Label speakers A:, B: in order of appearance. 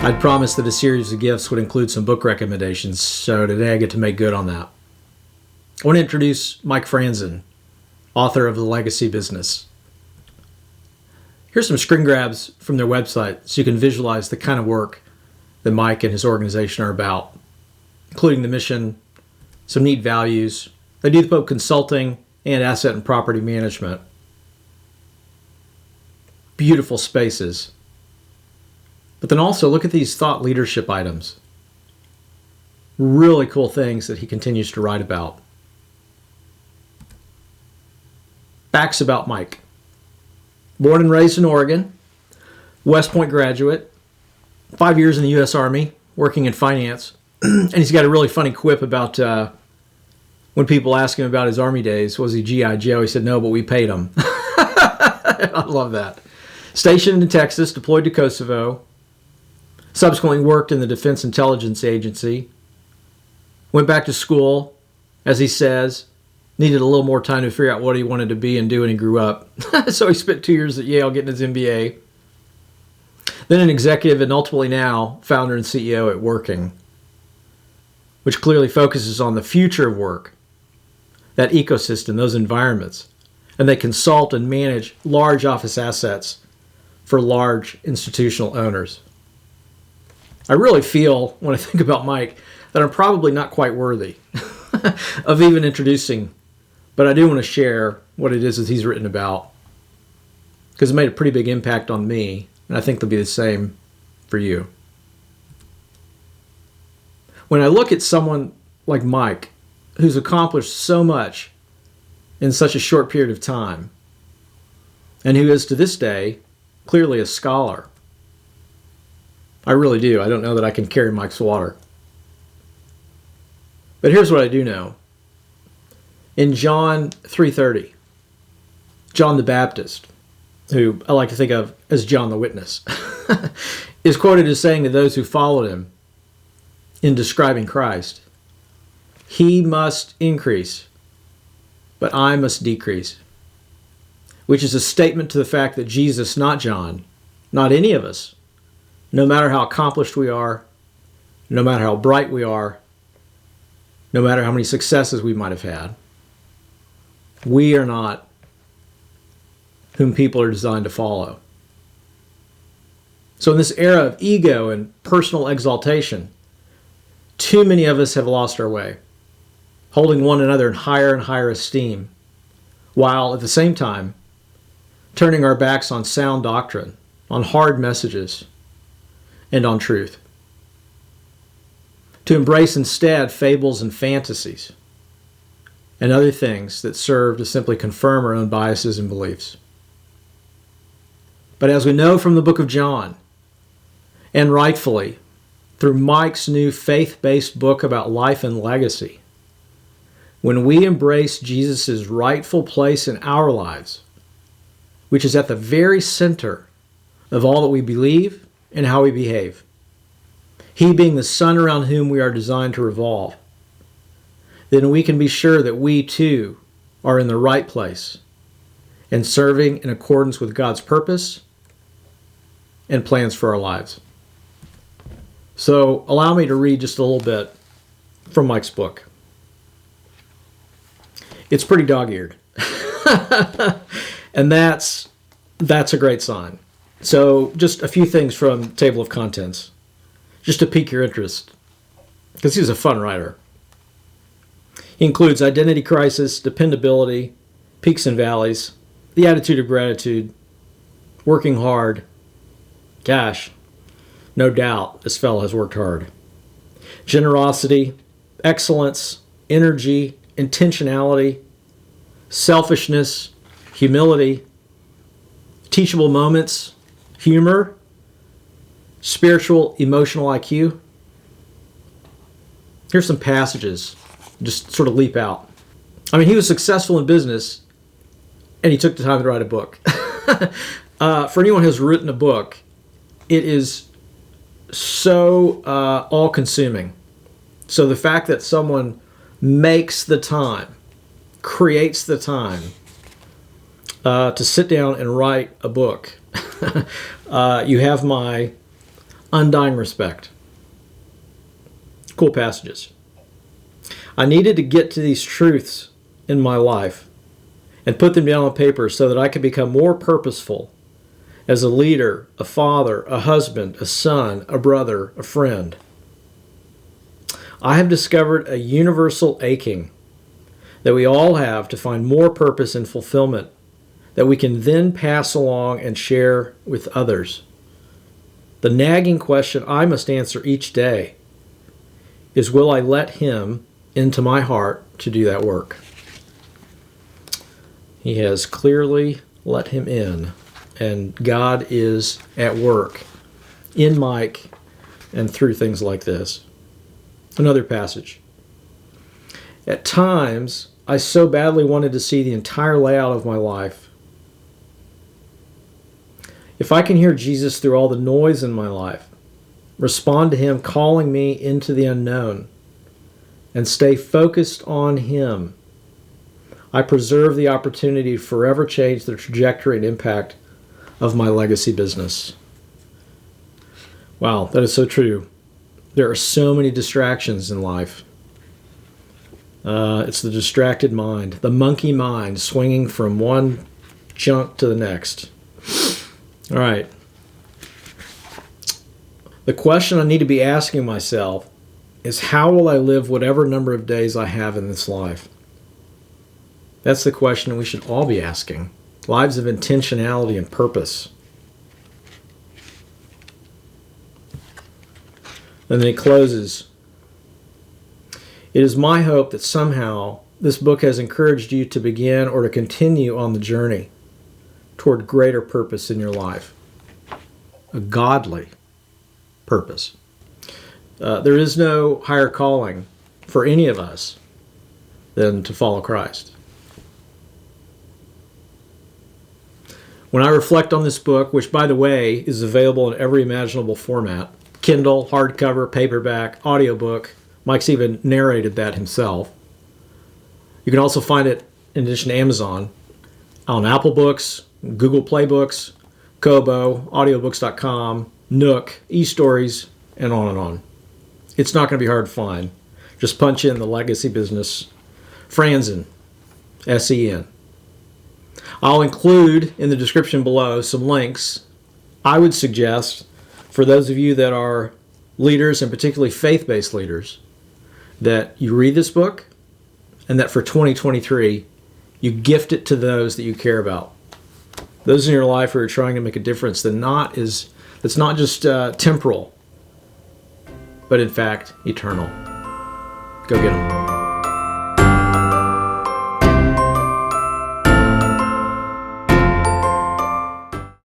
A: I'd promised that a series of gifts would include some book recommendations, so today I get to make good on that. I want to introduce Mike Fransen, author of The Legacy Business. Here's some screen grabs from their website so you can visualize the kind of work that Mike and his organization are about, including the mission, some neat values. They do both consulting and asset and property management. Beautiful spaces. But then also look at these thought leadership items. Really cool things that he continues to write about. Facts about Mike. Born and raised in Oregon, West Point graduate, 5 years in the U.S. Army, working in finance. And he's got a really funny quip about when people ask him about his Army days, was he G.I. Joe? He said, no, but we paid him. I love that. Stationed in Texas, deployed to Kosovo, subsequently worked in the Defense Intelligence Agency, went back to school, as he says, needed a little more time to figure out what he wanted to be and do when he grew up. So he spent 2 years at Yale getting his MBA. Then an executive and ultimately now founder and CEO at Working, which clearly focuses on the future of work, that ecosystem, those environments. And they consult and manage large office assets for large institutional owners. I really feel, when I think about Mike, that I'm probably not quite worthy of even introducing, but I do want to share what it is that he's written about, because it made a pretty big impact on me, and I think they'll be the same for you. When I look at someone like Mike, who's accomplished so much in such a short period of time, and who is to this day clearly a scholar, I really do. I don't know that I can carry Mike's water. But here's what I do know. In John 3:30, John the Baptist, who I like to think of as John the Witness, is quoted as saying to those who followed him in describing Christ, "He must increase, but I must decrease," which is a statement to the fact that Jesus, not John, not any of us, no matter how accomplished we are, no matter how bright we are, no matter how many successes we might have had, we are not whom people are designed to follow. So in this era of ego and personal exaltation, too many of us have lost our way, holding one another in higher and higher esteem, while at the same time turning our backs on sound doctrine, on hard messages, and on truth. To embrace instead fables and fantasies and other things that serve to simply confirm our own biases and beliefs. But as we know from the book of John, and rightfully through Mike's new faith-based book about life and legacy, when we embrace Jesus' rightful place in our lives, which is at the very center of all that we believe and how we behave, he being the sun around whom we are designed to revolve, then we can be sure that we too are in the right place and serving in accordance with God's purpose and plans for our lives. So allow me to read just a little bit from Mike's book. It's pretty dog-eared. And that's a great sign. So just a few things from table of contents, just to pique your interest, because he's a fun writer. He includes identity crisis, dependability, peaks and valleys, the attitude of gratitude, working hard. Gosh, no doubt this fellow has worked hard. Generosity, excellence, energy, intentionality, selfishness, humility, teachable moments, humor, spiritual, emotional IQ. Here's some passages, just sort of leap out. I mean, he was successful in business, and he took the time to write a book. For anyone who has written a book, it is so all-consuming. So the fact that someone makes the time, creates the time to sit down and write a book. You have my undying respect. Cool passages. I needed to get to these truths in my life and put them down on paper so that I could become more purposeful as a leader, a father, a husband, a son, a brother, a friend. I have discovered a universal aching that we all have to find more purpose and fulfillment that we can then pass along and share with others. The nagging question I must answer each day is, will I let Him into my heart to do that work? He has clearly let Him in, and God is at work in Mike and through things like this. Another passage. At times, I so badly wanted to see the entire layout of my life. If I can hear Jesus through all the noise in my life, respond to Him calling me into the unknown, and stay focused on Him, I preserve the opportunity to forever change the trajectory and impact of my legacy business. Wow, that is so true. There are so many distractions in life. It's the distracted mind, the monkey mind swinging from one junk to the next. All right. The question I need to be asking myself is, how will I live whatever number of days I have in this life? That's the question we should all be asking. Lives of intentionality and purpose. And then he closes. It is my hope that somehow this book has encouraged you to begin or to continue on the journey toward greater purpose in your life. A godly purpose. There is no higher calling for any of us than to follow Christ. When I reflect on this book, which, by the way, is available in every imaginable format, Kindle, hardcover, paperback, audiobook, Mike's even narrated that himself. You can also find it, in addition to Amazon, on Apple Books, Google Play Books, Kobo, audiobooks.com, Nook, eStories, and on and on. It's not going to be hard to find. Just punch in the legacy business, Fransen, S-E-N. I'll include in the description below some links I would suggest for those of you that are leaders, and particularly faith-based leaders, that you read this book and that for 2023 you gift it to those that you care about. Those in your life who are trying to make a difference that's not just temporal, but in fact eternal. Go get them.